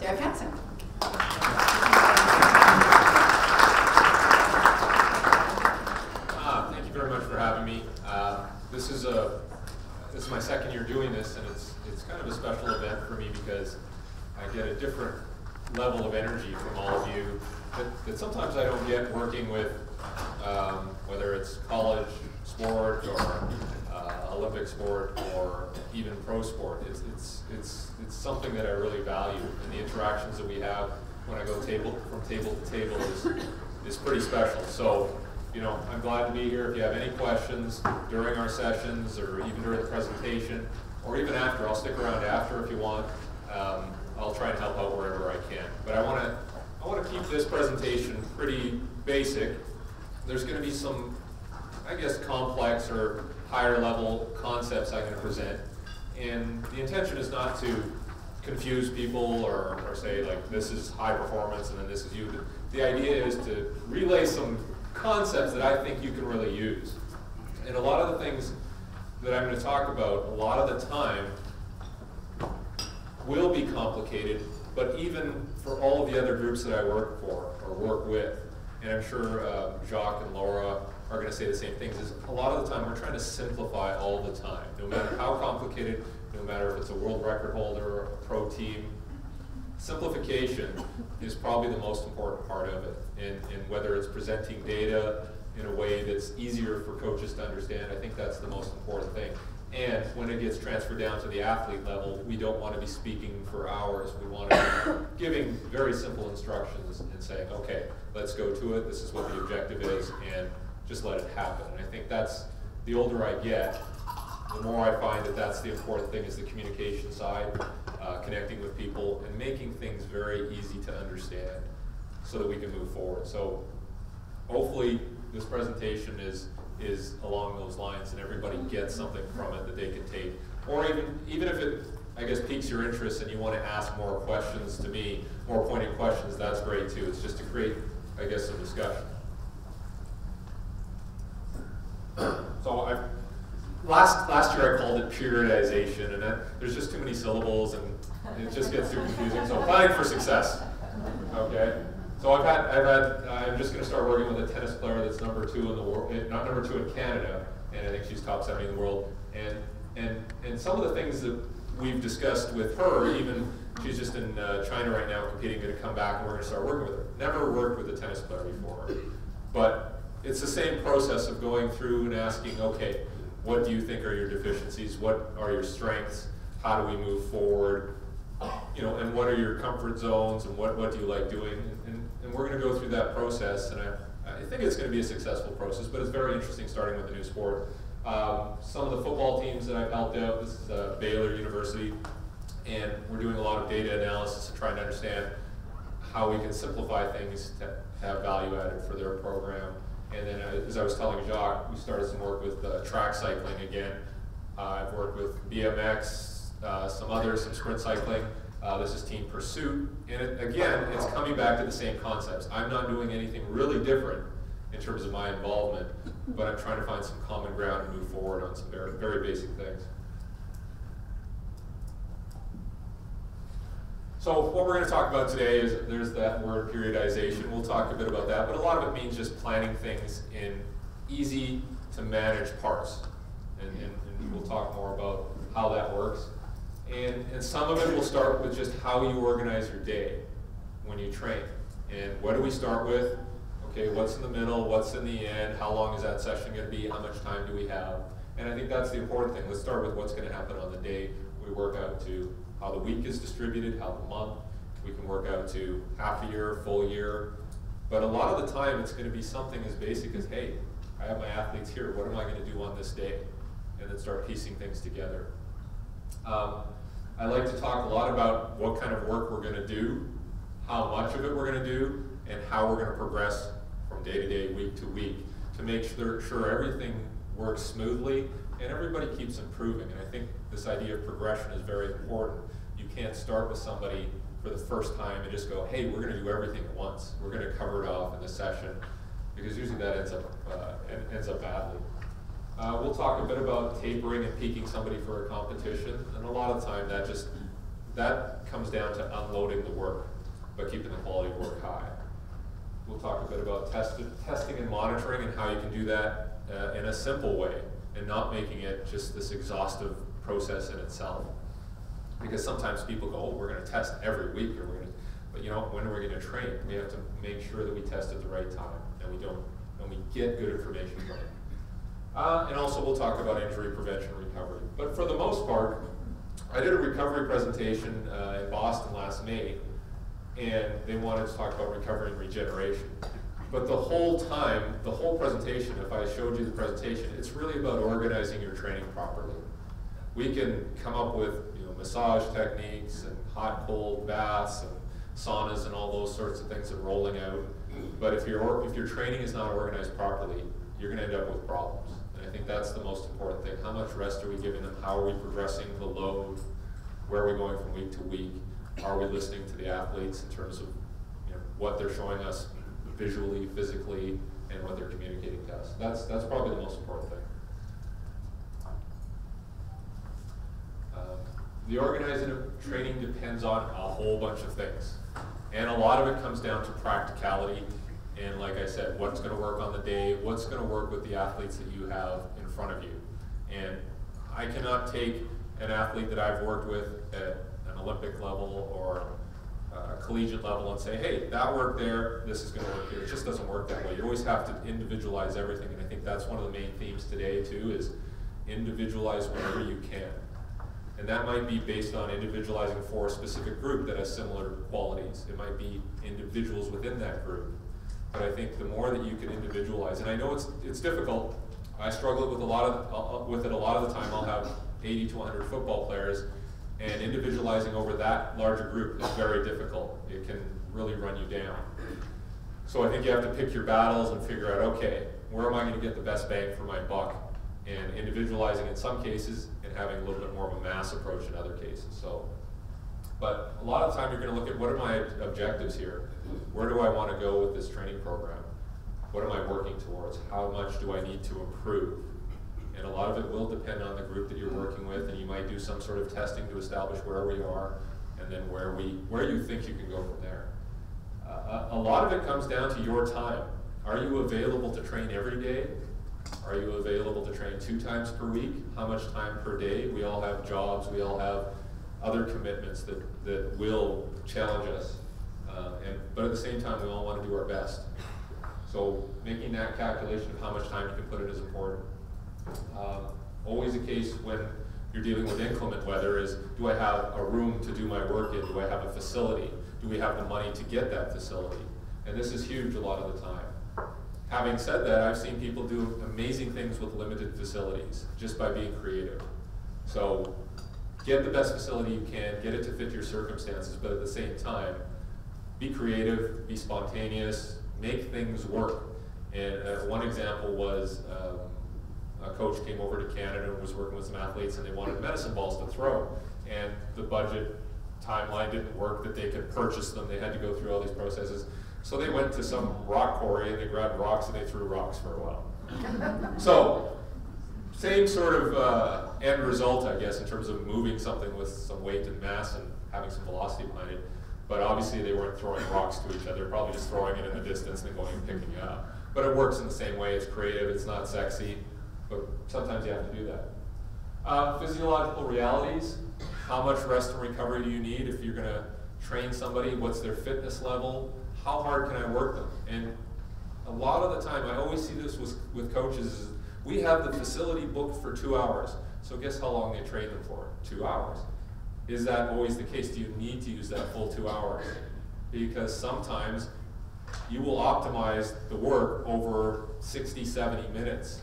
Derek Hansen. Thank you very much for having me. This is my second year doing this, and it's kind of a special event for me because I get a different level of energy from all of you that sometimes I don't get working with, whether it's college sport or Olympic sport or even pro sport. It's something that I really value, and the interactions that we have when I go from table to table is pretty special. So, I'm glad to be here. If you have any questions during our sessions or even during the presentation or even after, I'll stick around after if you want. I'll try and help out wherever I can. But I want to keep this presentation pretty basic. There's going to be some, I guess, complex or higher level concepts I'm going to present. And the intention is not to confuse people or say, like, this is high performance and then this is you. The idea is to relay some concepts that I think you can really use. And a lot of the things that I'm going to talk about, a lot of the time, will be complicated, but even for all of the other groups that I work for or work with, and I'm sure Jacques and Laura are going to say the same things, is a lot of the time we're trying to simplify all the time, no matter how complicated, no matter if it's a world record holder or a pro team. Simplification is probably the most important part of it, and whether it's presenting data in a way that's easier for coaches to understand, I think that's the most important thing. And when it gets transferred down to the athlete level, we don't want to be speaking for hours. We want to be giving very simple instructions and saying, okay, let's go to it. This is what the objective is, and just let it happen. And I think that's, the older I get, the more I find that that's the important thing, is the communication side, connecting with people and making things very easy to understand so that we can move forward. So hopefully this presentation is along those lines and everybody gets something from it that they can take. Or even if it, I guess, piques your interest and you want to ask more questions to me, more pointed questions, that's great too. It's just to create, I guess, some discussion. So last year I called it periodization, and there's just too many syllables and it just gets too confusing. So planning for success. Okay. So I'm just going to start working with a tennis player that's number 2 in the world, not number 2 in Canada, and I think she's top 70 in the world. And some of the things that we've discussed with her, even she's just in China right now competing, going to come back and we're going to start working with her. Never worked with a tennis player before, but it's the same process of going through and asking, okay, what do you think are your deficiencies? What are your strengths? How do we move forward? And what are your comfort zones, and what do you like doing? And we're going to go through that process, and I think it's going to be a successful process, but it's very interesting starting with a new sport. Some of the football teams that I've helped out, this is Baylor University, and we're doing a lot of data analysis and trying to understand how we can simplify things to have value added for their program. And then, as I was telling Jacques, we started some work with track cycling again. I've worked with BMX, some sprint cycling. This is team pursuit. And again, it's coming back to the same concepts. I'm not doing anything really different in terms of my involvement, but I'm trying to find some common ground and move forward on some very, very basic things. So what we're going to talk about today is, there's that word periodization. We'll talk a bit about that, but a lot of it means just planning things in easy to manage parts. And we'll talk more about how that works. And some of it will start with just how you organize your day when you train. And what do we start with? Okay, what's in the middle? What's in the end? How long is that session going to be? How much time do we have? And I think that's the important thing. Let's start with what's going to happen on the day. We work out to how the week is distributed, how the month. We can work out to half a year, full year. But a lot of the time, it's going to be something as basic as, hey, I have my athletes here. What am I going to do on this day? And then start piecing things together. I like to talk a lot about what kind of work we're going to do, how much of it we're going to do, and how we're going to progress from day to day, week to week, to make sure everything works smoothly and everybody keeps improving. And I think this idea of progression is very important. You can't start with somebody for the first time and just go, hey, we're going to do everything at once. We're going to cover it off in the session, because usually that ends up badly. We'll talk a bit about tapering and peaking somebody for a competition, and a lot of the time that just that comes down to unloading the work, but keeping the quality of work high. We'll talk a bit about testing and monitoring and how you can do that in a simple way and not making it just this exhaustive process in itself. Because sometimes people go, oh, we're going to test every week, or we're going to, but you know, when are we going to train? We have to make sure that we test at the right time and we get good information from it. And also we'll talk about injury prevention and recovery. But for the most part, I did a recovery presentation in Boston last May, and they wanted to talk about recovery and regeneration. But the whole time, the whole presentation, if I showed you the presentation, it's really about organizing your training properly. We can come up with massage techniques and hot, cold baths and saunas and all those sorts of things and rolling out. But if your training is not organized properly, you're going to end up with problems. And I think that's the most important thing. How much rest are we giving them? How are we progressing the load? Where are we going from week to week? Are we listening to the athletes in terms of what they're showing us visually, physically, and what they're communicating to us? That's probably the most important thing. The organizing of training depends on a whole bunch of things. And a lot of it comes down to practicality. And like I said, what's going to work on the day, what's going to work with the athletes that you have in front of you. And I cannot take an athlete that I've worked with at an Olympic level or a collegiate level and say, hey, that worked there, this is going to work here. It just doesn't work that way. You always have to individualize everything. And I think that's one of the main themes today too, is individualize whenever you can. And that might be based on individualizing for a specific group that has similar qualities. It might be individuals within that group. But I think the more that you can individualize, and I know it's difficult. I struggle with it a lot of the time. I'll have 80 to 100 football players, and individualizing over that larger group is very difficult. It can really run you down. So I think you have to pick your battles and figure out, okay, where am I going to get the best bang for my buck? And individualizing in some cases and having a little bit more of a mass approach in other cases. So, but a lot of the time you're going to look at what are my objectives here? Where do I want to go with this training program? What am I working towards? How much do I need to improve? And a lot of it will depend on the group that you're working with, and you might do some sort of testing to establish where we are and then where you think you can go from there. A lot of it comes down to your time. Are you available to train every day? Are you available to train 2 times per week? How much time per day? We all have jobs, we all have other commitments that will challenge us. But at the same time, we all want to do our best. So making that calculation of how much time you can put in is important. Always the case when you're dealing with inclement weather is, do I have a room to do my work in? Do I have a facility? Do we have the money to get that facility? And this is huge a lot of the time. Having said that, I've seen people do amazing things with limited facilities just by being creative. So get the best facility you can, get it to fit your circumstances, but at the same time, be creative, be spontaneous, make things work. And one example was a coach came over to Canada and was working with some athletes, and they wanted medicine balls to throw. And the budget timeline didn't work that they could purchase them. They had to go through all these processes. So they went to some rock quarry and they grabbed rocks and they threw rocks for a while. So, same sort of end result, I guess, in terms of moving something with some weight and mass and having some velocity behind it. But obviously they weren't throwing rocks to each other, probably just throwing it in the distance and going and picking it up. But it works in the same way. It's creative, it's not sexy, but sometimes you have to do that. Physiological realities. How much rest and recovery do you need if you're going to train somebody? What's their fitness level? How hard can I work them? And a lot of the time, I always see this with coaches, is we have the facility booked for 2 hours. So guess how long they train them for? 2 hours. Is that always the case? Do you need to use that full 2 hours? Because sometimes you will optimize the work over 60, 70 minutes.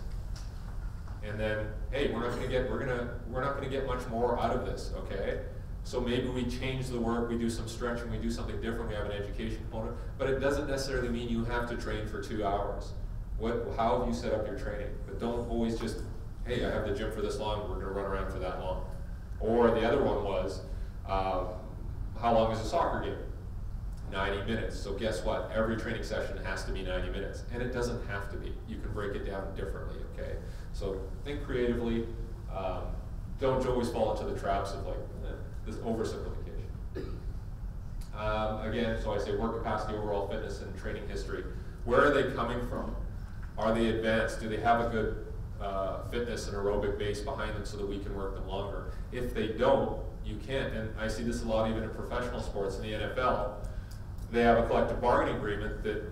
And then, hey, we're not going to get much more out of this, okay? So maybe we change the work, we do some stretching, we do something different, we have an education component, but it doesn't necessarily mean you have to train for 2 hours. How have you set up your training? But don't always just, hey, I have the gym for this long, we're going to run around for that long. Or the other one was, how long is a soccer game? 90 minutes. So guess what? Every training session has to be 90 minutes. And it doesn't have to be. You can break it down differently, okay? So think creatively. Don't always fall into the traps of like this oversimplification. Again, so I say work capacity, overall fitness, and training history. Where are they coming from? Are they advanced? Do they have a good fitness and aerobic base behind them so that we can work them longer? If they don't, you can't. And I see this a lot even in professional sports. In the NFL, they have a collective bargaining agreement that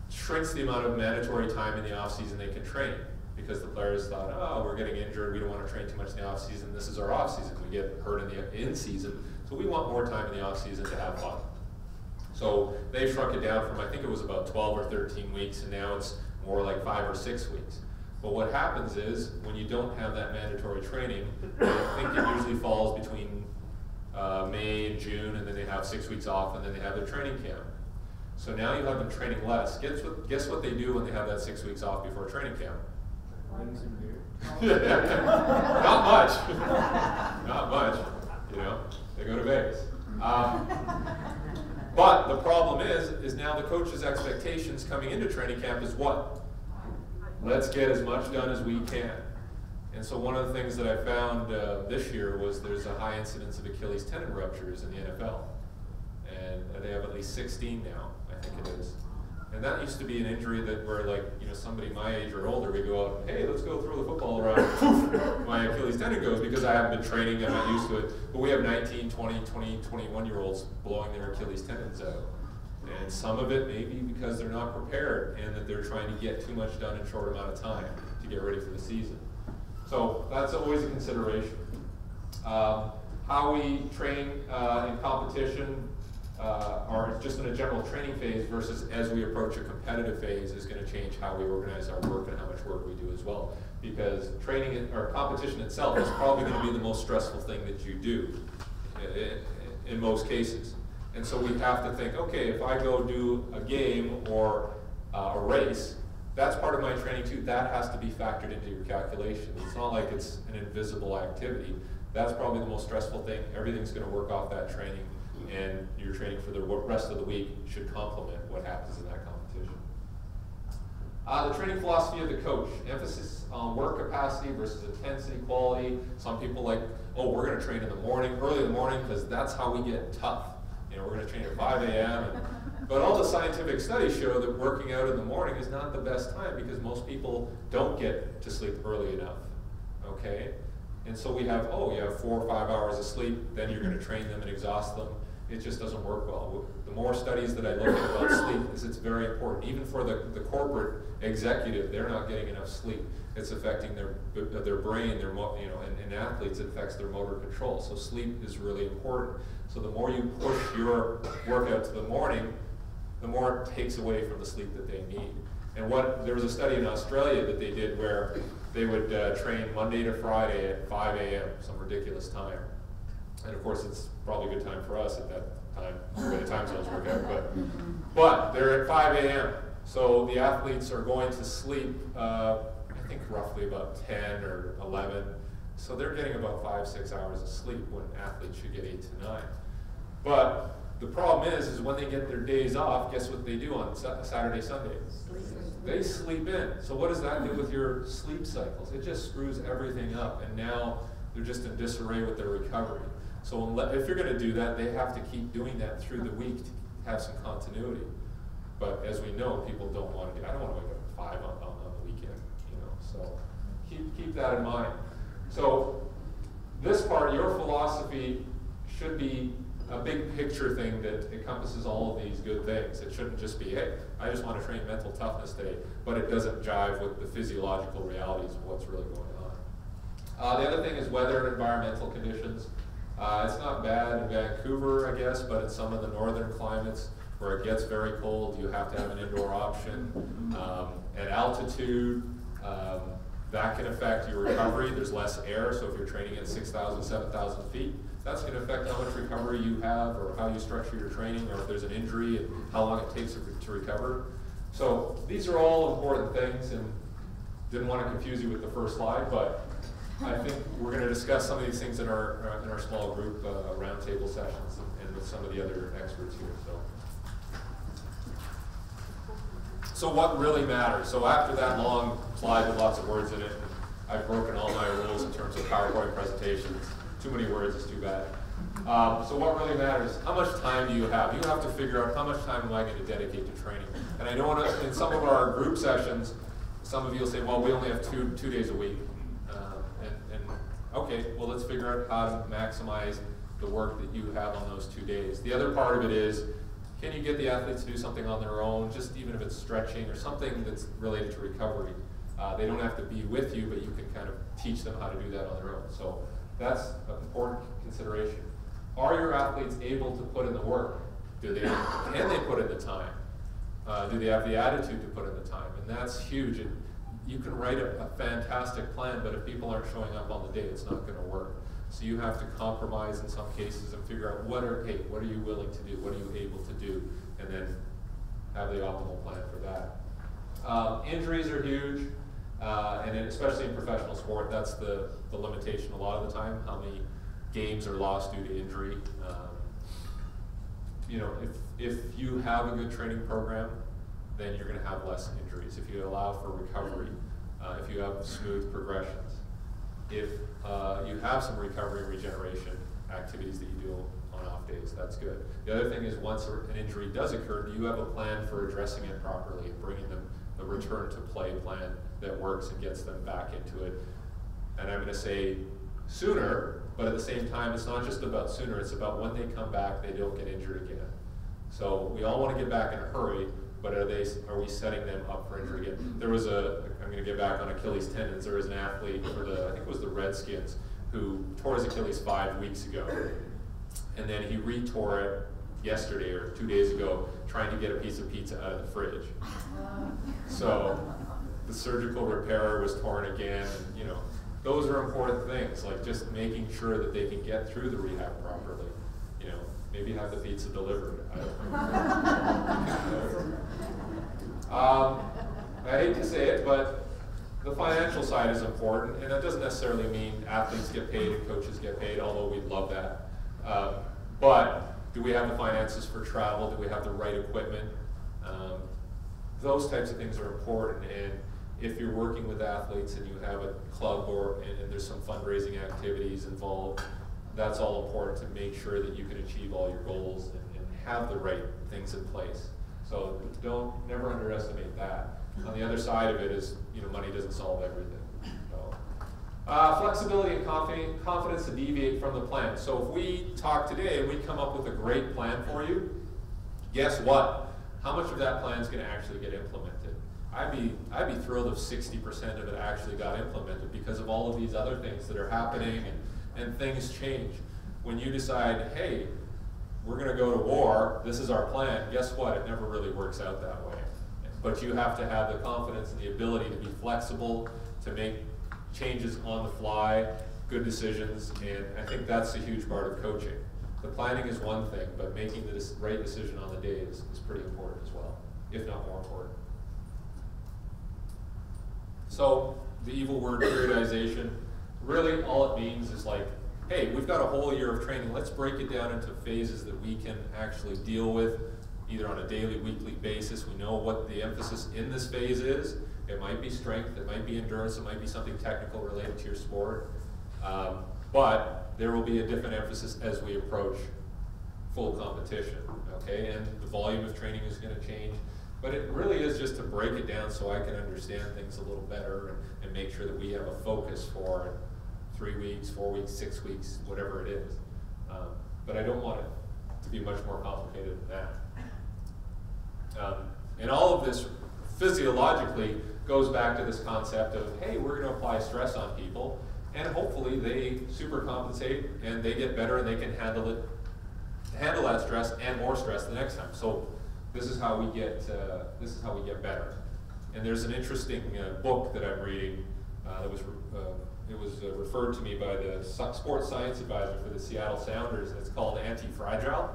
shrinks the amount of mandatory time in the off-season they can train, because the players thought, oh, we're getting injured, we don't want to train too much in the off-season, this is our off-season, we get hurt in the in-season, so we want more time in the off-season to have fun. So they shrunk it down from, I think it was about 12 or 13 weeks, and now it's more like 5 or 6 weeks. But what happens is, when you don't have that mandatory training, I think it usually falls between May and June, and then they have 6 weeks off, and then they have their training camp. So now you have them training less. Guess what they do when they have that 6 weeks off before training camp? Wings and beer. Not much. Not much. You know, they go to Vegas. But the problem is now the coach's expectations coming into training camp is what? Let's get as much done as we can. And so one of the things that I found this year was there's a high incidence of Achilles tendon ruptures in the NFL. And they have at least 16 now, I think it is. And that used to be an injury that where, like, you know, somebody my age or older would go out, hey, let's go throw the football around. Poof, my Achilles tendon goes because I haven't been training, I'm not used to it. But we have 19, 20, 21-year-olds blowing their Achilles tendons out. And some of it may be because they're not prepared and that they're trying to get too much done in a short amount of time to get ready for the season. So that's always a consideration. How we train in competition, or just in a general training phase versus as we approach a competitive phase is going to change how we organize our work and how much work we do as well. Because training or competition itself is probably going to be the most stressful thing that you do in most cases. And so we have to think, okay, if I go do a game or a race, that's part of my training too. That has to be factored into your calculation. It's not like it's an invisible activity. That's probably the most stressful thing. Everything's going to work off that training, and your training for the rest of the week should complement what happens in that competition. The training philosophy of the coach, emphasis on work capacity versus intensity, quality. Some people like, oh, we're going to train in the morning, early in the morning, because that's how we get tough. You know, we're going to train at 5 a.m. But all the scientific studies show that working out in the morning is not the best time because most people don't get to sleep early enough, okay? And so we have, oh, you have 4 or 5 hours of sleep, then you're going to train them and exhaust them. It just doesn't work well. The more studies that I look at about sleep, is it's very important. Even for the corporate executive, they're not getting enough sleep. It's affecting their brain, and athletes, it affects their motor control. So sleep is really important. So the more you push your workout to the morning, the more it takes away from the sleep that they need. And there was a study in Australia that they did where they would train Monday to Friday at 5 a.m., some ridiculous time. And of course, it's probably a good time for us at that time, the way the time zones work out. But they're at 5 a.m. So the athletes are going to sleep, I think roughly about 10 or 11. So they're getting about 5-6 hours of sleep when athletes should get 8 to 9. But the problem is when they get their days off, guess what they do on Saturday, Sunday? They sleep in. So what does that do with your sleep cycles? It just screws everything up, and now they're just in disarray with their recovery. So if you're going to do that, they have to keep doing that through the week to have some continuity. But as we know, people don't want to do. I don't want to wake up at 5 on the weekend, you know. So keep that in mind. So this part, your philosophy should be a big picture thing that encompasses all of these good things. It shouldn't just be, hey, I just want to train mental toughness today, but it doesn't jive with the physiological realities of what's really going on. The other thing is weather and environmental conditions. It's not bad in Vancouver, I guess, but in some of the northern climates where it gets very cold, you have to have an indoor option. At altitude, that can affect your recovery. There's less air, so if you're training at 6,000, 7,000 feet, that's going to affect how much recovery you have or how you structure your training, or if there's an injury and how long it takes to recover. So these are all important things, and didn't want to confuse you with the first slide, but I think we're going to discuss some of these things in our small group roundtable sessions and with some of the other experts here. So what really matters? So after that long slide with lots of words in it, I've broken all my rules in terms of PowerPoint presentations. Too many words is too bad. So what really matters, how much time do you have? You have to figure out how much time am I going to dedicate to training. And I know in some of our group sessions, some of you will say, well, we only have two days a week. Okay, well, let's figure out how to maximize the work that you have on those 2 days. The other part of it is, can you get the athletes to do something on their own, just even if it's stretching or something that's related to recovery? They don't have to be with you, but you can kind of teach them how to do that on their own. So that's an important consideration. Are your athletes able to put in the work? Can they put in the time? Do they have the attitude to put in the time? And that's huge. You can write a fantastic plan, but if people aren't showing up on the day, it's not going to work. So you have to compromise in some cases and figure out what are you willing to do? What are you able to do? And then have the optimal plan for that. Injuries are huge, and especially in professional sport, that's the limitation a lot of the time, how many games are lost due to injury. If you have a good training program, then you're going to have less injuries. If you allow for recovery, if you have smooth progressions, if you have some recovery and regeneration activities that you do on off days, that's good. The other thing is, once an injury does occur, do you have a plan for addressing it properly and bringing them a return to play plan that works and gets them back into it? And I'm going to say sooner, but at the same time, it's not just about sooner, it's about when they come back, they don't get injured again. So we all want to get back in a hurry, but are we setting them up for injury again? There was I'm going to get back on Achilles tendons. There was an athlete for I think it was the Redskins, who tore his Achilles 5 weeks ago. And then he re-tore it yesterday or 2 days ago, trying to get a piece of pizza out of the fridge. So the surgical repairer was torn again. And, those are important things, like just making sure that they can get through the rehab properly. Maybe have the pizza delivered. I don't know. I hate to say it, but the financial side is important, and that doesn't necessarily mean athletes get paid and coaches get paid, although we'd love that. But do we have the finances for travel? Do we have the right equipment? Those types of things are important, and if you're working with athletes and you have a club and there's some fundraising activities involved, that's all important to make sure that you can achieve all your goals and have the right things in place. So never underestimate that. On the other side of it is, money doesn't solve everything. So, flexibility and confidence to deviate from the plan. So if we talk today and we come up with a great plan for you, guess what? How much of that plan is going to actually get implemented? I'd be thrilled if 60% of it actually got implemented, because of all of these other things that are happening and things change. When you decide, hey, we're going to go to war, this is our plan, guess what? It never really works out that way. But you have to have the confidence and the ability to be flexible, to make changes on the fly, good decisions, and I think that's a huge part of coaching. The planning is one thing, but making the right decision on the day is pretty important as well, if not more important. So, the evil word periodization, really all it means is like, hey, we've got a whole year of training, let's break it down into phases that we can actually deal with, either on a daily, weekly basis. We know what the emphasis in this phase is. It might be strength, it might be endurance, it might be something technical related to your sport. But there will be a different emphasis as we approach full competition, okay? And the volume of training is going to change. But it really is just to break it down so I can understand things a little better and make sure that we have a focus for 3 weeks, 4 weeks, 6 weeks, whatever it is. But I don't want it to be much more complicated than that. And all of this physiologically goes back to this concept of, hey, we're going to apply stress on people, and hopefully they supercompensate and they get better and they can handle that stress and more stress the next time. So this is how we get better. And there's an interesting book that I'm reading that was referred to me by the sports science advisor for the Seattle Sounders, and it's called Anti-Fragile.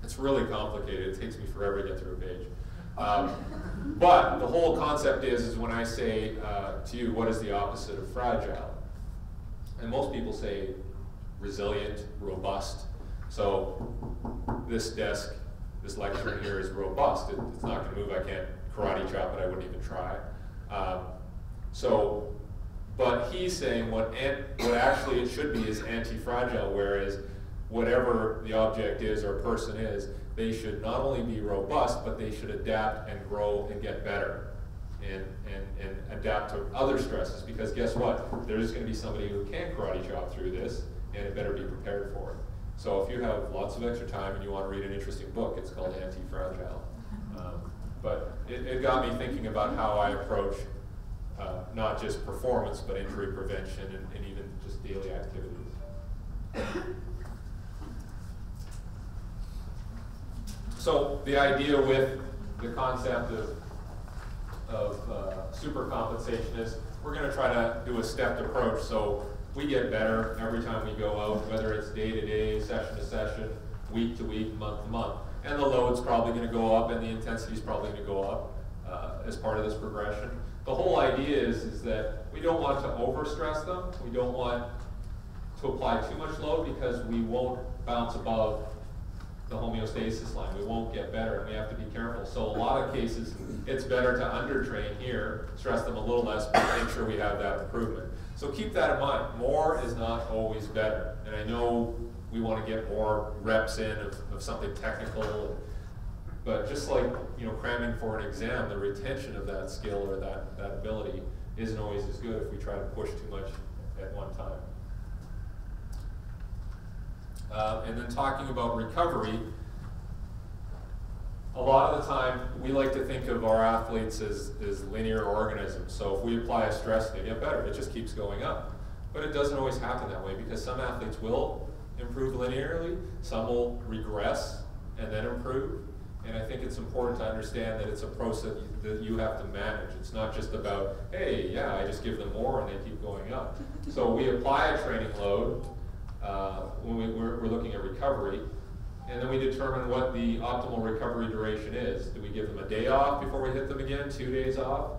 It's really complicated. It takes me forever to get through a page. But the whole concept is when I say to you, what is the opposite of fragile? And most people say resilient, robust. So this desk, this lecture here is robust. It's not going to move. I can't karate chop it. I wouldn't even try. But he's saying what actually it should be is anti-fragile, whereas whatever the object is or person is, they should not only be robust, but they should adapt and grow and get better and adapt to other stresses. Because guess what? There's going to be somebody who can karate chop through this, and it better be prepared for it. So if you have lots of extra time and you want to read an interesting book, it's called Anti-Fragile. But it got me thinking about how I approach not just performance, but injury prevention and even just daily activities. So the idea with the concept of super compensation is we're going to try to do a stepped approach so we get better every time we go out, whether it's day to day, session to session, week to week, month to month. And the load's probably going to go up and the intensity's probably going to go up as part of this progression. The whole idea is that we don't want to overstress them. We don't want to apply too much load because we won't bounce above the homeostasis line. We won't get better, and we have to be careful. So a lot of cases, it's better to undertrain here, stress them a little less, but make sure we have that improvement. So keep that in mind. More is not always better. And I know we want to get more reps in of something technical, but just like cramming for an exam, the retention of that skill or that ability isn't always as good if we try to push too much at one time. And then talking about recovery, a lot of the time we like to think of our athletes as linear organisms. So if we apply a stress, they get better. It just keeps going up. But it doesn't always happen that way because some athletes will improve linearly, some will regress and then improve. And I think it's important to understand that it's a process that you have to manage. It's not just about, hey, yeah, I just give them more and they keep going up. So we apply a training load when we're looking at recovery, and then we determine what the optimal recovery duration is. Do we give them a day off before we hit them again, 2 days off?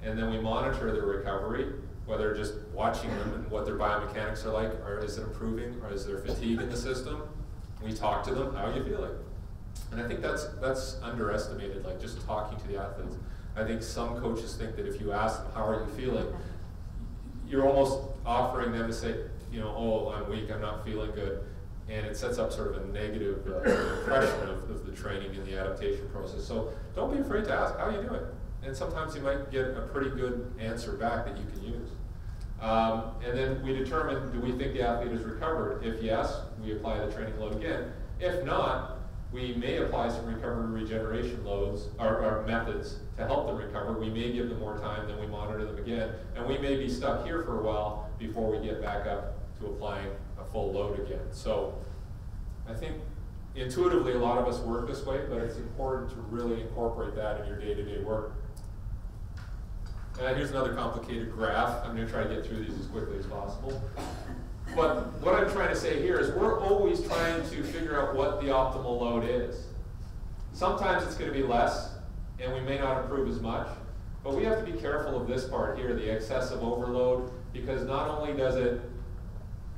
And then we monitor their recovery, whether just watching them and what their biomechanics are like, or is it improving, or is there fatigue in the system? We talk to them, how are you feeling? And I think that's underestimated, like just talking to the athletes. I think some coaches think that if you ask them, how are you feeling, you're almost offering them to say, oh, I'm weak, I'm not feeling good. And it sets up sort of a negative impression of the training and the adaptation process. So don't be afraid to ask, how are you doing? And sometimes you might get a pretty good answer back that you can use. And then we determine, do we think the athlete has recovered? If yes, we apply the training load again. If not, we may apply some recovery regeneration loads or methods to help them recover. We may give them more time, then we monitor them again. And we may be stuck here for a while before we get back up to applying a full load again. So I think intuitively a lot of us work this way, but it's important to really incorporate that in your day-to-day work. And here's another complicated graph. I'm going to try to get through these as quickly as possible. But what I'm trying to say here is we're always trying to figure out what the optimal load is. Sometimes it's going to be less, and we may not improve as much. But we have to be careful of this part here, the excessive overload, because not only does it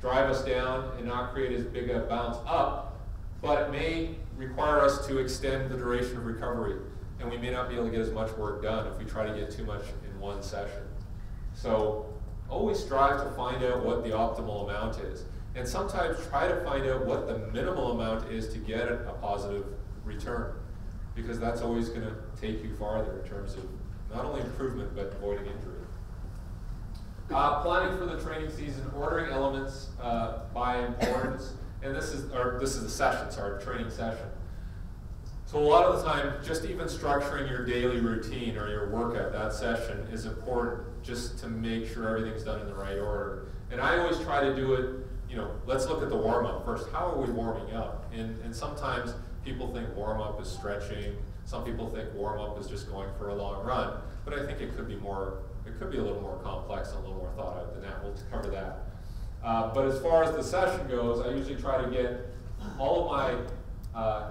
drive us down and not create as big a bounce up, but it may require us to extend the duration of recovery. And we may not be able to get as much work done if we try to get too much in one session. So always strive to find out what the optimal amount is. And sometimes try to find out what the minimal amount is to get a positive return. Because that's always going to take you farther in terms of not only improvement, but avoiding injury. Planning for the training season, ordering elements by importance. And this is the session, so our training session. So a lot of the time, just even structuring your daily routine or your workout, that session is important just to make sure everything's done in the right order. And I always try to do it, let's look at the warm-up first. How are we warming up? And sometimes people think warm-up is stretching. Some people think warm-up is just going for a long run. But I think it could be a little more complex and a little more thought out than that. We'll cover that. But as far as the session goes, I usually try to get all of my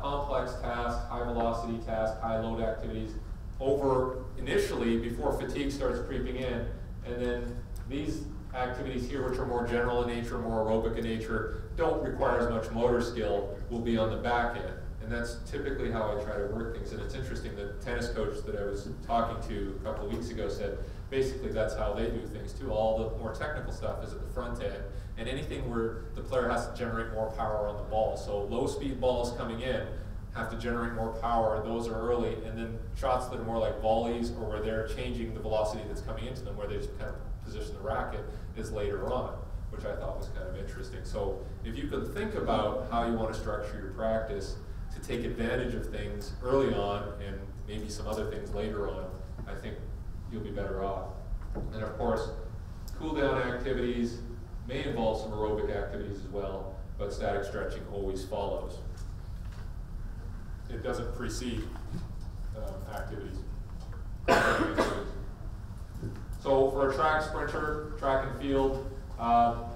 complex tasks, high velocity tasks, high load activities over initially before fatigue starts creeping in. And then these activities here, which are more general in nature, more aerobic in nature, don't require as much motor skill, will be on the back end. And that's typically how I try to work things. And it's interesting, the tennis coach that I was talking to a couple of weeks ago said basically that's how they do things too. All the more technical stuff is at the front end, and anything where the player has to generate more power on the ball. So low speed balls coming in have to generate more power, those are early, and then shots that are more like volleys or where they're changing the velocity that's coming into them, where they just kind of position the racket, is later on, which I thought was kind of interesting. So if you could think about how you want to structure your practice to take advantage of things early on and maybe some other things later on, I think you'll be better off. And of course, cool down activities may involve some aerobic activities as well, but static stretching always follows. It doesn't precede activities. So for a track sprinter, track and field,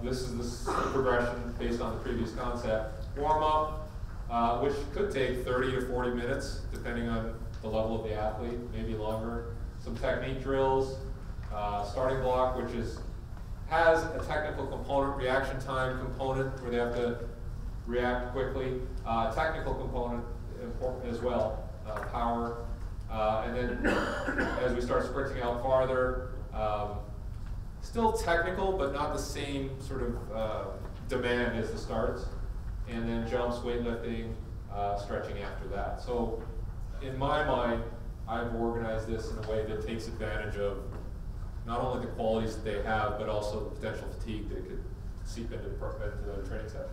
this is the progression based on the previous concept. Warm up, which could take 30 to 40 minutes, depending on the level of the athlete, maybe longer. Some technique drills, starting block, which has a technical component, reaction time component, where they have to react quickly. Technical component important as well, power. And then as we start sprinting out farther, still technical, but not the same sort of demand as the starts. And then jumps, weightlifting, stretching after that. So in my mind, I've organized this in a way that takes advantage of not only the qualities that they have, but also the potential fatigue that could seep into the training session.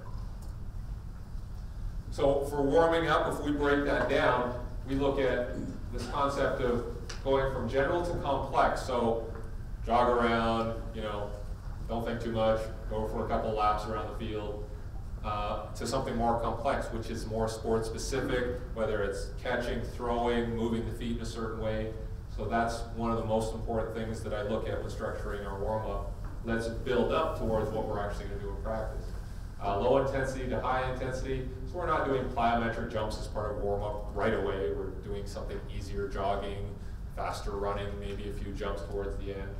So for warming up, if we break that down, we look at this concept of going from general to complex. So jog around, don't think too much, go for a couple laps around the field, to something more complex, which is more sport specific, whether it's catching, throwing, moving the feet in a certain way. So that's one of the most important things that I look at when structuring our warm-up. Let's build up towards what we're actually going to do in practice. Low intensity to high intensity. So we're not doing plyometric jumps as part of warm-up right away. We're doing something easier, jogging, faster running, maybe a few jumps towards the end.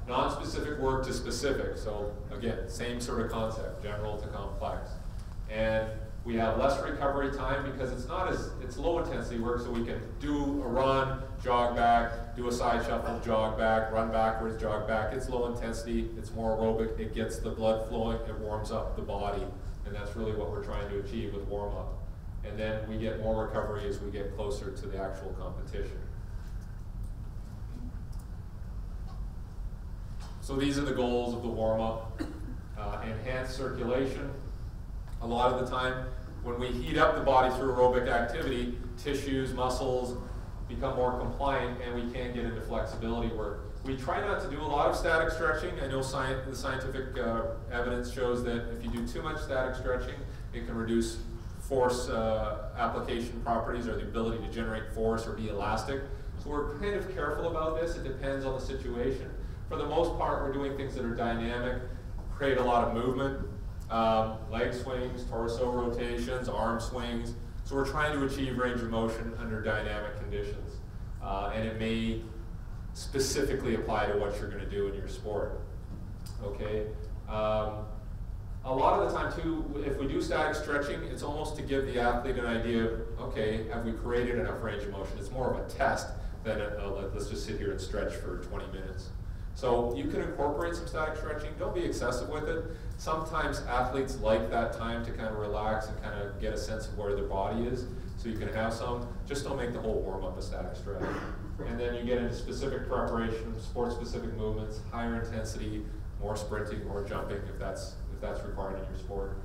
Non-specific work to specific. So again, same sort of concept, general to complex. And we have less recovery time because it's low intensity work, so we can do a run, jog back, do a side shuffle, jog back, run backwards, jog back. It's low intensity, it's more aerobic, it gets the blood flowing, it warms up the body, and that's really what we're trying to achieve with warm-up. And then we get more recovery as we get closer to the actual competition. So these are the goals of the warm-up. Enhanced circulation. A lot of the time, when we heat up the body through aerobic activity, tissues, muscles become more compliant and we can get into flexibility work. We try not to do a lot of static stretching. I know the scientific evidence shows that if you do too much static stretching, it can reduce force application properties or the ability to generate force or be elastic. So we're kind of careful about this. It depends on the situation. For the most part, we're doing things that are dynamic, create a lot of movement, leg swings, torso rotations, arm swings. So we're trying to achieve range of motion under dynamic conditions. And it may specifically apply to what you're going to do in your sport. Okay. A lot of the time too, if we do static stretching, it's almost to give the athlete an idea of, okay, have we created enough range of motion? It's more of a test than let's just sit here and stretch for 20 minutes. So you can incorporate some static stretching. Don't be excessive with it. Sometimes athletes like that time to kind of relax and kind of get a sense of where their body is. So you can have some. Just don't make the whole warm-up a static stretch. And then you get into specific preparation, sport-specific movements, higher intensity, more sprinting, more jumping if that's required in your sport.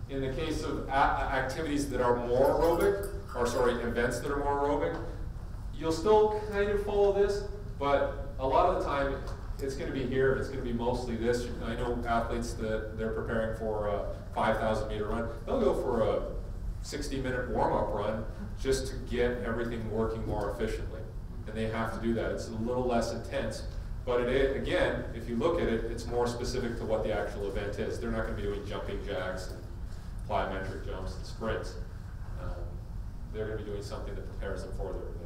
In the case of activities that are more aerobic, or sorry, events that are more aerobic, you'll still kind of follow this, but a lot of the time it's going to be here, it's going to be mostly this. I know athletes that they're preparing for a 5,000 meter run, they'll go for a 60-minute warm-up run just to get everything working more efficiently. And they have to do that. It's a little less intense. But again, if you look at it, it's more specific to what the actual event is. They're not going to be doing jumping jacks and plyometric jumps and sprints. They're going to be doing something that prepares them for their event.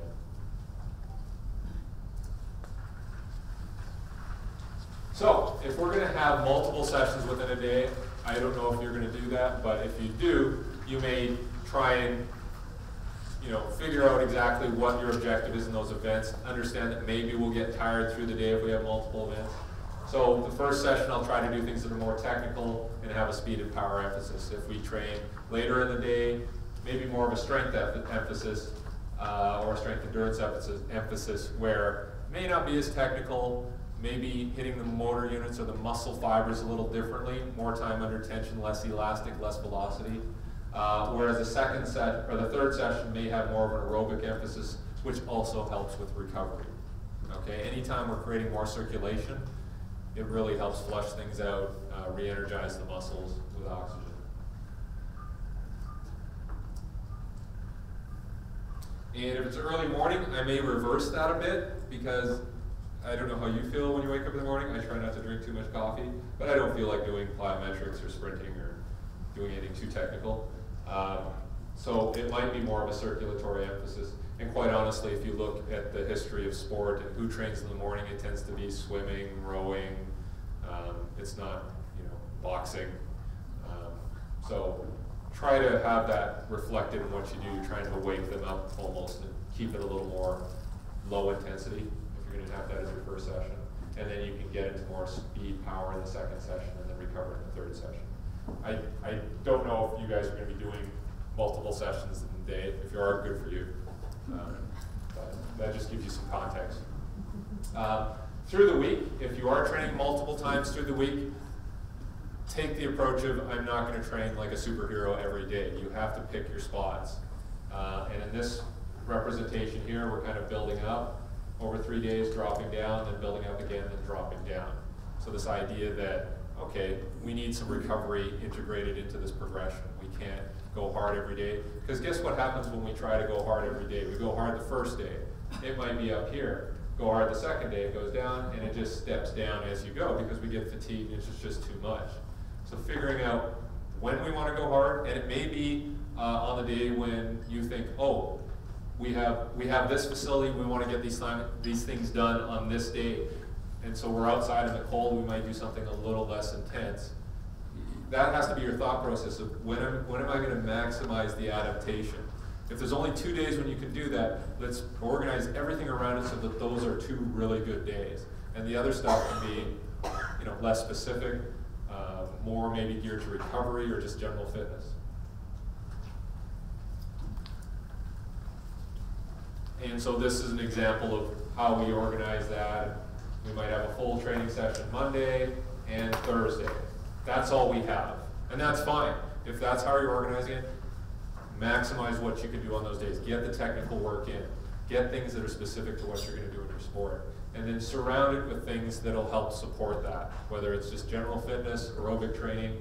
So, if we're going to have multiple sessions within a day, I don't know if you're going to do that, but if you do, you may try and figure out exactly what your objective is in those events. Understand that maybe we'll get tired through the day if we have multiple events. So the first session, I'll try to do things that are more technical and have a speed and power emphasis. If we train later in the day, maybe more of a strength emphasis or a strength endurance emphasis where it may not be as technical, maybe hitting the motor units or the muscle fibers a little differently, more time under tension, less elastic, less velocity. Whereas the third session may have more of an aerobic emphasis, which also helps with recovery. Okay, anytime we're creating more circulation, it really helps flush things out, re-energize the muscles with oxygen. And if it's early morning, I may reverse that a bit because I don't know how you feel when you wake up in the morning. I try not to drink too much coffee, but I don't feel like doing plyometrics or sprinting or doing anything too technical. So it might be more of a circulatory emphasis. And quite honestly, if you look at the history of sport and who trains in the morning, it tends to be swimming, rowing. It's not, boxing. So try to have that reflected in what you do, trying to wake them up almost and keep it a little more low intensity if you're going to have that as your first session. And then you can get into more speed, power in the second session and then recover in the third session. I don't know if you guys are going to be doing multiple sessions in the day. If you are, good for you. But that just gives you some context. Through the week, if you are training multiple times through the week, take the approach of I'm not going to train like a superhero every day. You have to pick your spots. And in this representation here, we're kind of building up over 3 days, dropping down, then building up again, then dropping down. So this idea that, okay, we need some recovery integrated into this progression. We can't go hard every day. Because guess what happens when we try to go hard every day? We go hard the first day. It might be up here. Go hard the second day, it goes down, and it just steps down as you go because we get fatigued and it's just too much. So figuring out when we want to go hard, and it may be on the day when you think, oh, we have this facility, we want to get these things done on this day, and so we're outside in the cold, we might do something a little less intense. That has to be your thought process of when am I going to maximize the adaptation? If there's only 2 days when you can do that, let's organize everything around it so that those are 2 really good days. And the other stuff can be, less specific, more maybe geared to recovery or just general fitness. And so this is an example of how we organize that. We might have a full training session Monday and Thursday. That's all we have. And that's fine. If that's how you're organizing it, maximize what you can do on those days. Get the technical work in. Get things that are specific to what you're going to do in your sport. And then surround it with things that will help support that, whether it's just general fitness, aerobic training,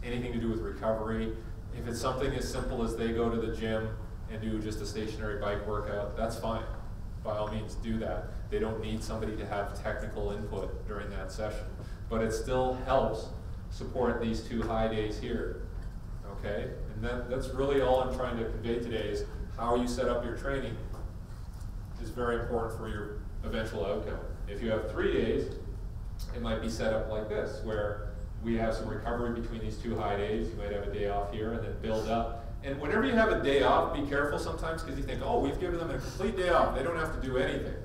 anything to do with recovery. If it's something as simple as they go to the gym and do just a stationary bike workout, that's fine. By all means, do that. They don't need somebody to have technical input during that session. But it still helps support these 2 high days here. Okay? And that's really all I'm trying to convey today is how you set up your training is very important for your eventual outcome. If you have 3 days, it might be set up like this, where we have some recovery between these 2 high days. You might have a day off here and then build up. And whenever you have a day off, be careful sometimes because you think, oh, we've given them a complete day off. They don't have to do anything.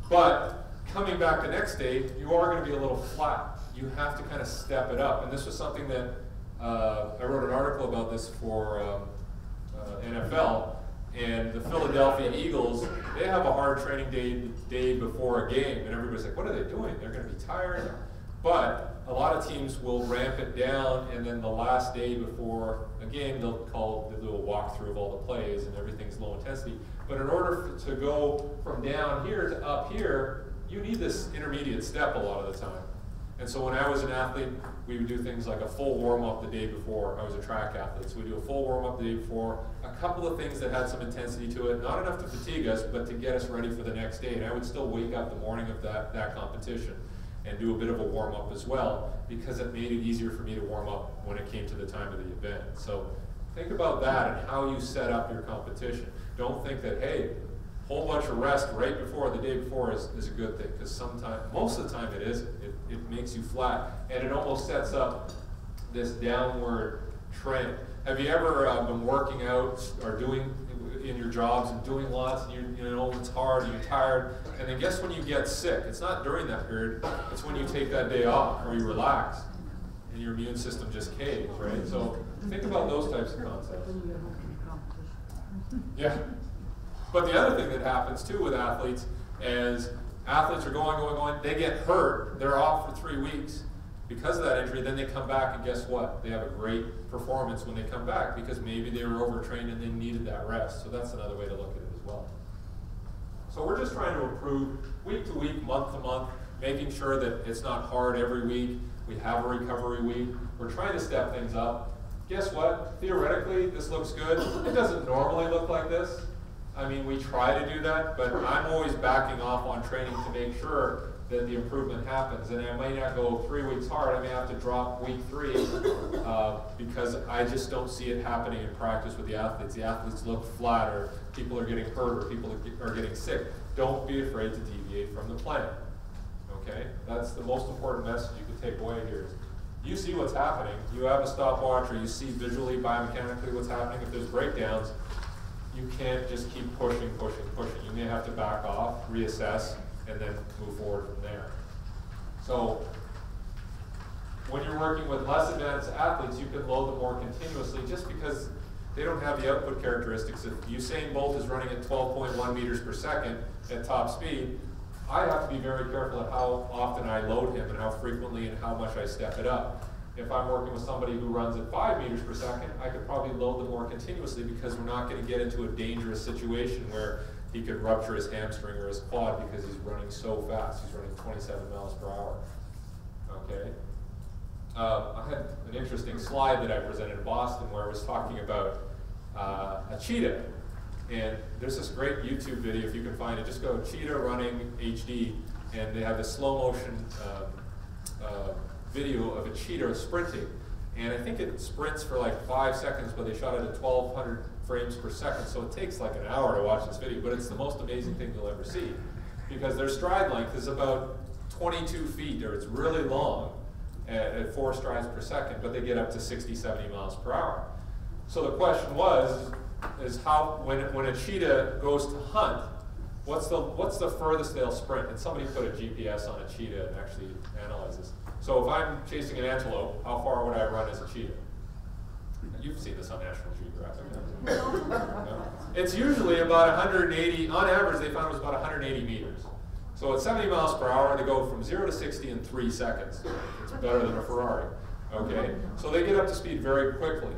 But coming back the next day, you are going to be a little flat. You have to kind of step it up. And this was something that I wrote an article about this for NFL, and the Philadelphia Eagles, they have a hard training day before a game, and everybody's like, what are they doing? They're going to be tired. But a lot of teams will ramp it down, and then the last day before a game, they'll do a walkthrough of all the plays, and everything's low intensity. But in order to go from down here to up here, you need this intermediate step a lot of the time. And so when I was an athlete, we would do things like a full warm-up the day before. I was a track athlete, so we do a full warm-up the day before, a couple of things that had some intensity to it, not enough to fatigue us, but to get us ready for the next day. And I would still wake up the morning of that competition and do a bit of a warm-up as well, because it made it easier for me to warm up when it came to the time of the event. So think about that and how you set up your competition. Don't think that, hey, whole bunch of rest right before the day before is a good thing, because most of the time it isn't. It makes you flat, and it almost sets up this downward train. Have you ever been working out or doing in your jobs and doing lots, and you know it's hard and you're tired, and then guess when you get sick? It's not during that period, it's when you take that day off or you relax and your immune system just caves, right? So think about those types of concepts. Yeah. But the other thing that happens too with athletes is athletes are going, they get hurt, they're off for 3 weeks because of that injury, then they come back and guess what? They have a great performance when they come back because maybe they were overtrained and they needed that rest. So that's another way to look at it as well. So we're just trying to improve week to week, month to month, making sure that it's not hard every week. We have a recovery week. We're trying to step things up. Guess what? Theoretically, this looks good. It doesn't normally look like this. I mean, we try to do that, but I'm always backing off on training to make sure that the improvement happens. And I might not go 3 weeks hard. I may have to drop week 3 because I just don't see it happening in practice with the athletes. The athletes look flat, or people are getting hurt, or people are getting sick. Don't be afraid to deviate from the plan. Okay? That's the most important message you can take away here. You see what's happening. You have a stopwatch, or you see visually, biomechanically what's happening. If there's breakdowns, you can't just keep pushing. You may have to back off, reassess, and then move forward from there. So when you're working with less advanced athletes, you can load them more continuously just because they don't have the output characteristics. If Usain Bolt is running at 12.1 meters per second at top speed, I have to be very careful at how often I load him and how frequently and how much I step it up. If I'm working with somebody who runs at 5 meters per second, I could probably load them more continuously because we're not going to get into a dangerous situation where he could rupture his hamstring or his quad because he's running so fast. He's running 27 miles per hour. Okay. I had an interesting slide that I presented in Boston where I was talking about a cheetah. And there's this great YouTube video, if you can find it. Just go cheetah running HD, and they have this slow motion video of a cheetah sprinting. And I think it sprints for like 5 seconds, but they shot it at 1,200 frames per second. So it takes like an hour to watch this video, but it's the most amazing thing you'll ever see. Because their stride length is about 22 feet, or it's really long at 4 strides per second, but they get up to 60, 70 miles per hour. So the question is how, when a cheetah goes to hunt, what's the furthest they'll sprint? And somebody put a GPS on a cheetah and actually analyze this. So if I'm chasing an antelope, how far would I run as a cheetah? You've seen this on National Geographic. No? It's usually about 180, on average they found it was about 180 meters. So at 70 miles per hour, they go from 0 to 60 in 3 seconds. It's better than a Ferrari. Okay? So they get up to speed very quickly.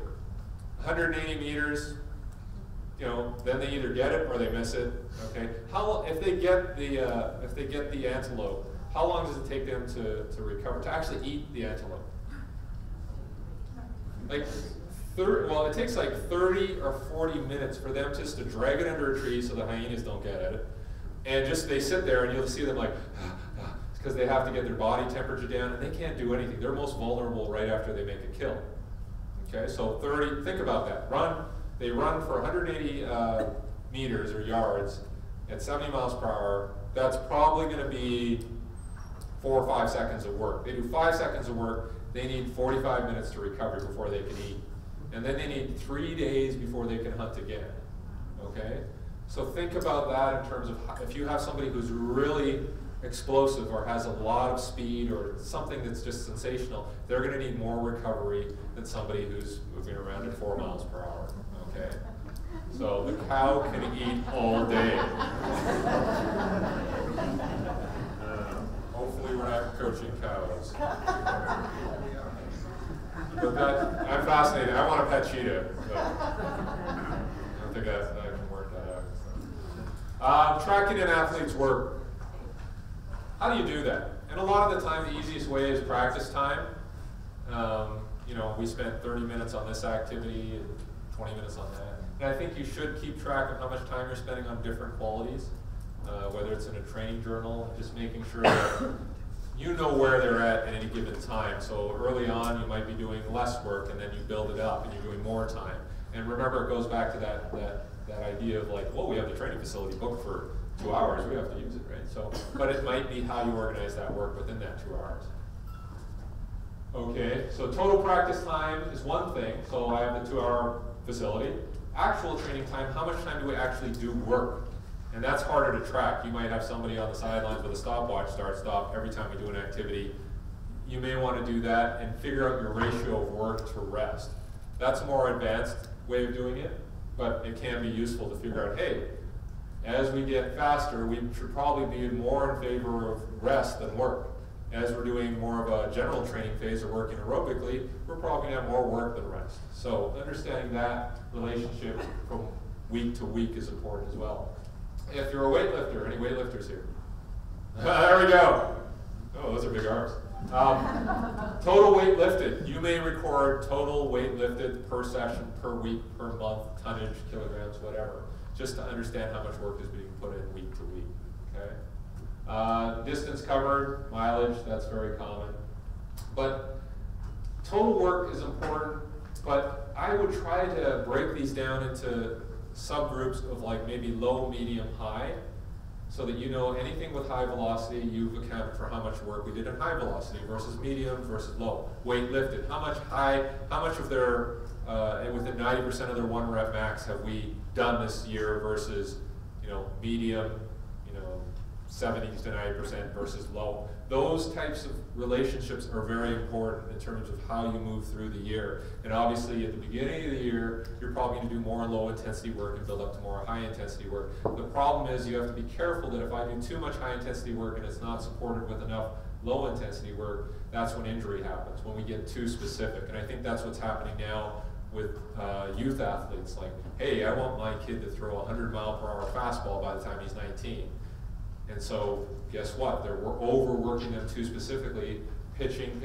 180 meters, you know, then they either get it or they miss it. Okay? If they get the antelope, how long does it take them to recover, to actually eat the antelope? Like, it takes like 30 or 40 minutes for them just to drag it under a tree so the hyenas don't get at it. And just they sit there and you'll see them like, because they have to get their body temperature down and they can't do anything. They're most vulnerable right after they make a kill. Okay, so think about that. They run for 180 meters or yards at 70 miles per hour. That's probably going to be 4 or 5 seconds of work. They do 5 seconds of work. They need 45 minutes to recover before they can eat. And then they need 3 days before they can hunt again. Okay? So think about that in terms of if you have somebody who's really explosive or has a lot of speed or something that's just sensational, they're going to need more recovery than somebody who's moving around at 4 miles per hour. Okay? So the cow can eat all day. Hopefully we're not coaching cows. But I'm fascinated. I want a pet cheetah. But I don't think I can work that out. So. Tracking an athlete's work. How do you do that? And a lot of the time, the easiest way is practice time. You know, we spent 30 minutes on this activity and 20 minutes on that. And I think you should keep track of how much time you're spending on different qualities, whether it's in a training journal, and just making sure that you know where they're at any given time. So early on, you might be doing less work, and then you build it up, and you're doing more time. And remember, it goes back to that idea of like, well, we have the training facility booked for 2 hours. We have to use it, right? So, but it might be how you organize that work within that 2 hours. Okay, so total practice time is one thing. So I have the 2-hour facility. Actual training time, how much time do we actually do work? And that's harder to track. You might have somebody on the sidelines with a stopwatch, start, stop, every time we do an activity. You may want to do that and figure out your ratio of work to rest. That's a more advanced way of doing it, but it can be useful to figure out, hey, as we get faster, we should probably be more in favor of rest than work. As we're doing more of a general training phase or working aerobically, we're probably going to have more work than rest. So understanding that relationship from week to week is important as well. If you're a weightlifter, any weightlifters here? There we go. Oh, those are big arms. Total weight lifted. You may record total weight lifted per session, per week, per month, tonnage, kilograms, whatever, just to understand how much work is being put in week to week. Okay. Distance covered, mileage, that's very common. But total work is important, but I would try to break these down into subgroups of like maybe low, medium, high, so that you know anything with high velocity, you've accounted for how much work we did in high velocity versus medium versus low. Weight lifted, how much of their, within 90% of their 1 rep max have we done this year versus, medium, 70 to 90% versus low. Those types of relationships are very important in terms of how you move through the year. And obviously at the beginning of the year, you're probably going to do more low intensity work and build up to more high intensity work. The problem is you have to be careful that if I do too much high intensity work and it's not supported with enough low intensity work, that's when injury happens, when we get too specific. And I think that's what's happening now with youth athletes. Like, hey, I want my kid to throw a 100-mile-per-hour fastball by the time he's 19. And so, guess what? We're overworking them too specifically, pitching,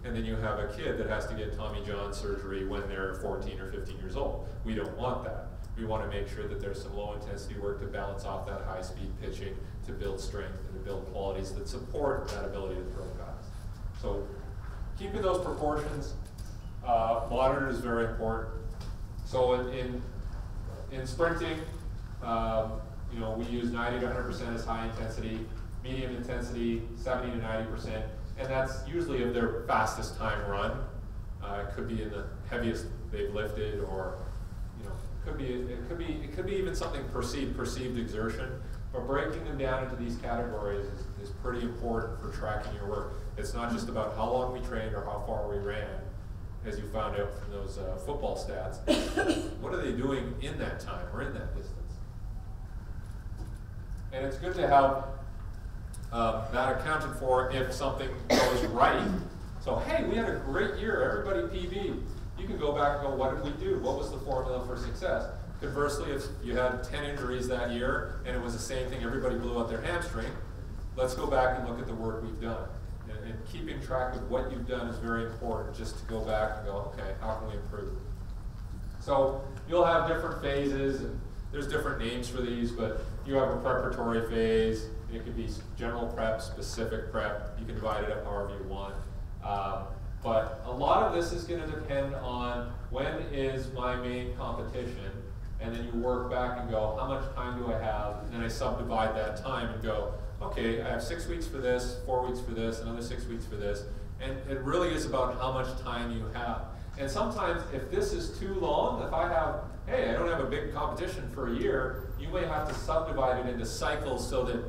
and then you have a kid that has to get Tommy John surgery when they're 14 or 15 years old. We don't want that. We want to make sure that there's some low intensity work to balance off that high speed pitching, to build strength and to build qualities that support that ability to throw fast. So, keeping those proportions monitored is very important. So in sprinting, we use 90 to 100% as high intensity, medium intensity 70 to 90%, and that's usually of their fastest time run. It could be in the heaviest they've lifted, or it could be even something perceived exertion. But breaking them down into these categories is pretty important for tracking your work. It's not just about how long we trained or how far we ran, as you found out from those football stats. What are they doing in that time or in that distance? And it's good to have that accounted for if something goes right. So, hey, we had a great year, everybody PB. You can go back and go, what did we do? What was the formula for success? Conversely, if you had 10 injuries that year and it was the same thing, everybody blew out their hamstring, let's go back and look at the work we've done. And keeping track of what you've done is very important, just to go back and go, okay, how can we improve? So you'll have different phases, and there's different names for these, but you have a preparatory phase. It could be general prep, specific prep. You can divide it up however you want. But a lot of this is going to depend on when is my main competition, and then you work back and go, how much time do I have? And then I subdivide that time and go, okay, I have 6 weeks for this, 4 weeks for this, another 6 weeks for this. And it really is about how much time you have. And sometimes if this is too long, if I have, hey, I don't have a big competition for a year, you may have to subdivide it into cycles so that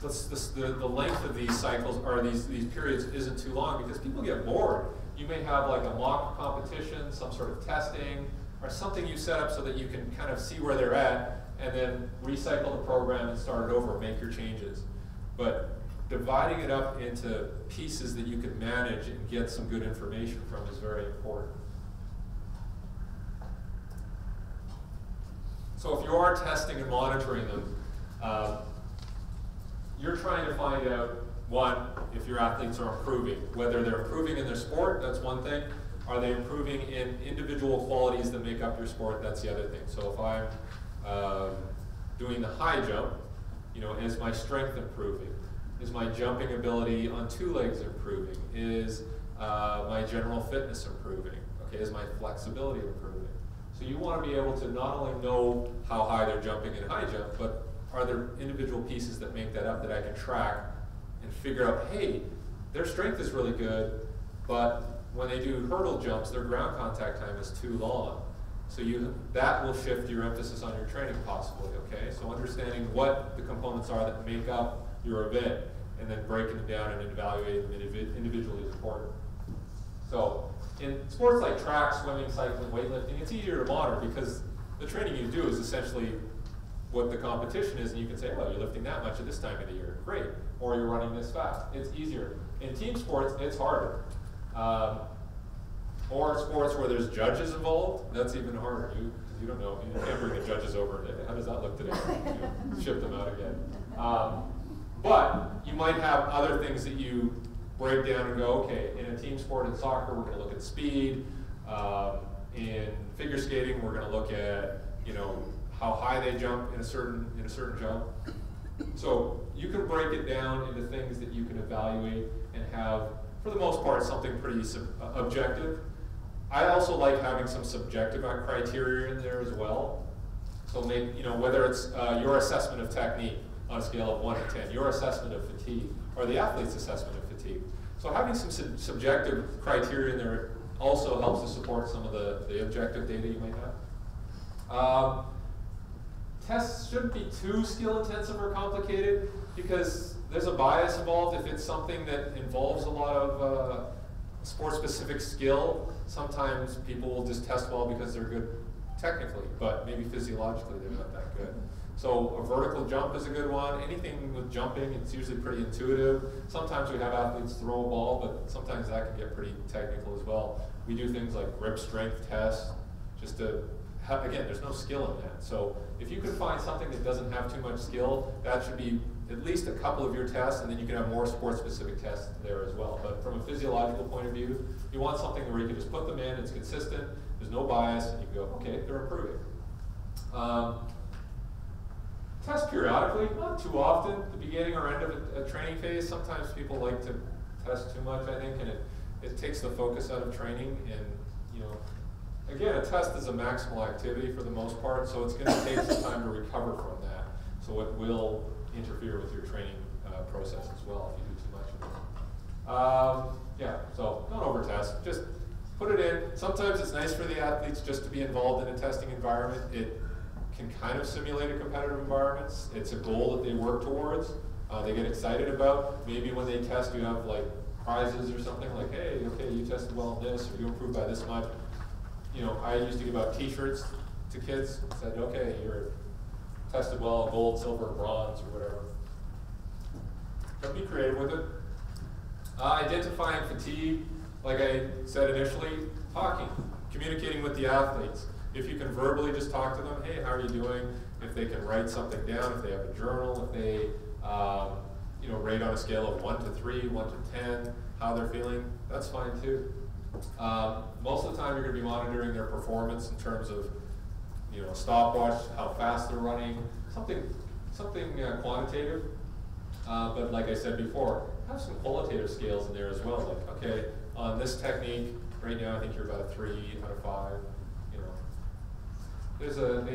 the length of these cycles or these periods isn't too long, because people get bored. You may have like a mock competition, some sort of testing, or something you set up so that you can kind of see where they're at and then recycle the program and start it over, make your changes. But dividing it up into pieces that you can manage and get some good information from is very important. So if you are testing and monitoring them, you're trying to find out, one, if your athletes are improving. Whether they're improving in their sport, that's one thing. Are they improving in individual qualities that make up your sport? That's the other thing. So if I'm doing the high jump, is my strength improving? Is my jumping ability on 2 legs improving? Is my general fitness improving? Okay, is my flexibility improving? So you want to be able to not only know how high they're jumping in high jump, but are there individual pieces that make that up that I can track and figure out, hey, their strength is really good, but when they do hurdle jumps, their ground contact time is too long. So that will shift your emphasis on your training possibly, okay? So understanding what the components are that make up your event, and then breaking them down and evaluating them individually is important. So in sports like track, swimming, cycling, weightlifting, it's easier to monitor because the training you do is essentially what the competition is, and you can say, well, you're lifting that much at this time of the year, great. Or you're running this fast. It's easier. In team sports, it's harder. Or sports where there's judges involved, that's even harder. You don't know, you can't bring the judges over. How does that look today? Ship them out again. But you might have other things that you break down and go, okay, in a team sport in soccer, we're going to look at speed. In figure skating, we're going to look at, how high they jump in a certain jump. So you can break it down into things that you can evaluate and have, for the most part, something pretty objective. I also like having some subjective criteria in there as well. So maybe, whether it's your assessment of technique on a scale of 1 to 10, your assessment of fatigue, or the athlete's assessment of fatigue. So having some subjective criteria in there also helps to support some of the objective data you might have. Tests shouldn't be too skill intensive or complicated because there's a bias involved. If it's something that involves a lot of sport specific skill, sometimes people will just test well because they're good technically, but maybe physiologically they're not that good. So a vertical jump is a good one. Anything with jumping, it's usually pretty intuitive. Sometimes we have athletes throw a ball, but sometimes that can get pretty technical as well. We do things like grip strength tests, just to have, again, there's no skill in that. So if you can find something that doesn't have too much skill, that should be at least a couple of your tests, and then you can have more sport-specific tests there as well. But from a physiological point of view, you want something where you can just put them in, it's consistent, there's no bias, and you can go, okay, they're improving. Test periodically, not too often, the beginning or end of a training phase. Sometimes people like to test too much, I think, and it takes the focus out of training. And again, a test is a maximal activity for the most part, so it's going to take some time to recover from that. So it will interfere with your training process as well if you do too much of it. Yeah, so don't over test, just put it in. Sometimes it's nice for the athletes just to be involved in a testing environment. It can kind of simulate a competitive environment. It's a goal that they work towards, they get excited about. Maybe when they test, you have like prizes or something like, hey, okay, you tested well in this, or you improved by this much. I used to give out t-shirts to kids, said, okay, you're tested well, gold, silver, bronze, or whatever. But be creative with it. Identifying fatigue, like I said initially, talking, communicating with the athletes. If you can verbally just talk to them, hey, how are you doing? If they can write something down, if they have a journal, if they rate on a scale of 1 to 3, 1 to 10, how they're feeling, that's fine too. Most of the time you're going to be monitoring their performance in terms of stopwatch, how fast they're running, something quantitative. But like I said before, have some qualitative scales in there as well. Like, okay, on this technique, right now I think you're about a 3 out of 5. They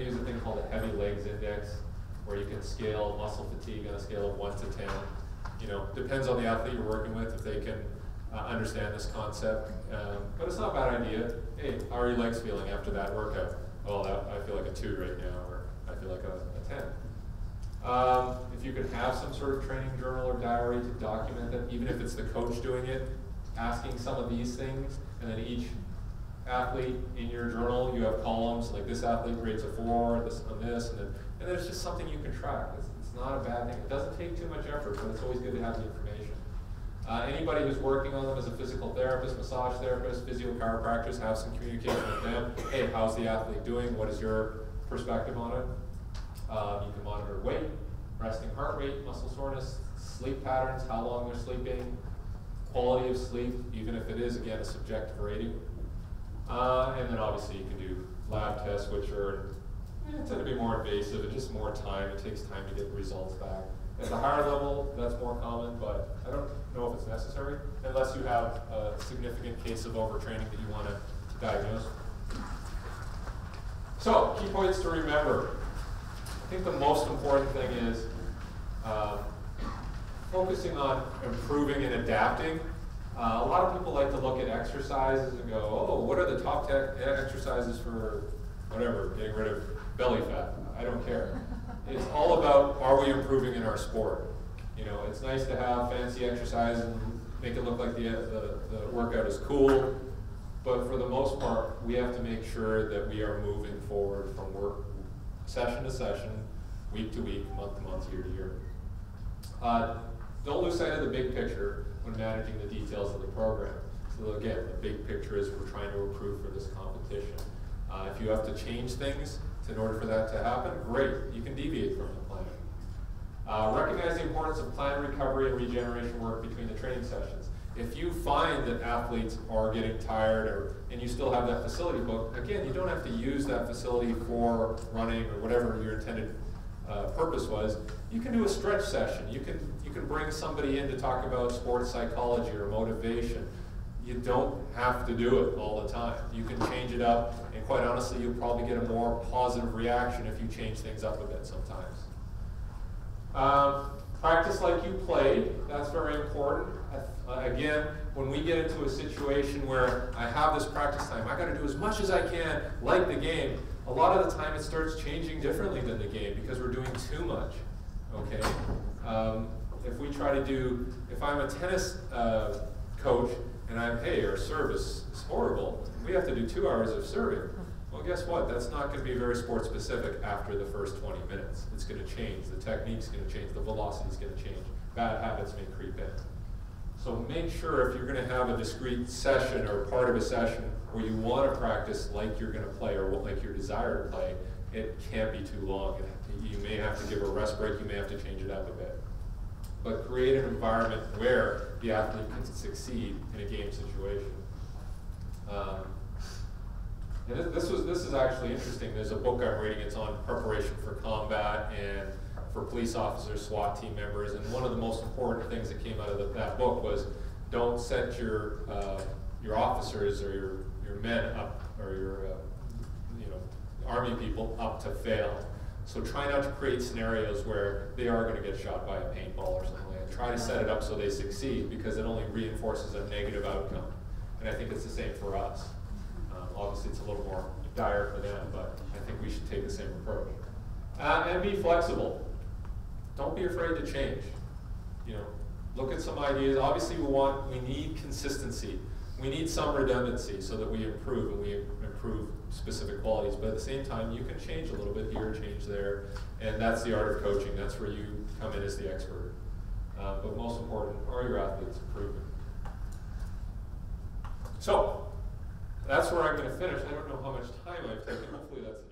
use a thing called a heavy legs index, where you can scale muscle fatigue on a scale of 1 to 10. Depends on the athlete you're working with if they can understand this concept. But it's not a bad idea. Hey, how are your legs feeling after that workout? Well, I feel like a 2 right now, or I feel like a 10. If you could have some sort of training journal or diary to document that, even if it's the coach doing it, asking some of these things, and then each athlete in your journal, you have columns, like this athlete rates a 4, this on this, and there's just something you can track. It's not a bad thing. It doesn't take too much effort, but it's always good to have the information. Anybody who's working on them as a physical therapist, massage therapist, physiochiropractors, have some communication with them. Hey, how's the athlete doing? What is your perspective on it? You can monitor weight, resting heart rate, muscle soreness, sleep patterns, how long they're sleeping, quality of sleep, even if it is, again, a subjective rating. And then obviously you can do lab tests, which tend to be more invasive and just more time. It takes time to get the results back. At the higher level, that's more common, but I don't know if it's necessary unless you have a significant case of overtraining that you want to diagnose. So, key points to remember. I think the most important thing is focusing on improving and adapting. A lot of people like to look at exercises and go, oh, what are the top 10 exercises for whatever, getting rid of belly fat? I don't care. It's all about, are we improving in our sport? You know, it's nice to have fancy exercise and make it look like the workout is cool, but for the most part, we have to make sure that we are moving forward from work session to session, week to week, month to month, year to year. Don't lose sight of the big picture when managing the details of the program. So again, the big picture is we're trying to improve for this competition. If you have to change things in order for that to happen, great, you can deviate from the plan. Recognize the importance of planned recovery and regeneration work between the training sessions. If you find that athletes are getting tired and you still have that facility booked, again, you don't have to use that facility for running or whatever your intended purpose was. You can do a stretch session. You can bring somebody in to talk about sports psychology or motivation. You don't have to do it all the time. You can change it up, and quite honestly, you'll probably get a more positive reaction if you change things up a bit sometimes. Practice like you played. That's very important. Again, when we get into a situation where I have this practice time, I got to do as much as I can like the game. A lot of the time it starts changing differently than the game because we're doing too much, okay? If we try to do, if I'm a tennis coach and hey, our service is horrible, we have to do 2 hours of serving. Well, guess what? That's not going to be very sport specific after the first 20 minutes. It's going to change. The technique's going to change. The velocity's going to change. Bad habits may creep in. So make sure if you're going to have a discrete session or part of a session where you want to practice like you're going to play or like your desire to play, it can't be too long. You may have to give a rest break. You may have to change it up a bit. But create an environment where the athlete can succeed in a game situation. And this is actually interesting. There's a book I'm reading. It's on preparation for combat and for police officers, SWAT team members. And one of the most important things that came out of that book was don't set your officers or your men up, or your Army people up to fail. So try not to create scenarios where they are going to get shot by a paintball or something like that. Try to set it up so they succeed, because it only reinforces a negative outcome. And I think it's the same for us. Obviously, it's a little more dire for them, but I think we should take the same approach. And be flexible. Don't be afraid to change. Look at some ideas. Obviously, we need consistency. We need some redundancy so that we improve and we improve specific qualities. But at the same time, you can change a little bit here, change there, and that's the art of coaching. That's where you come in as the expert. But most important, are your athletes improving? So, that's where I'm going to finish. I don't know how much time I've taken. Hopefully that's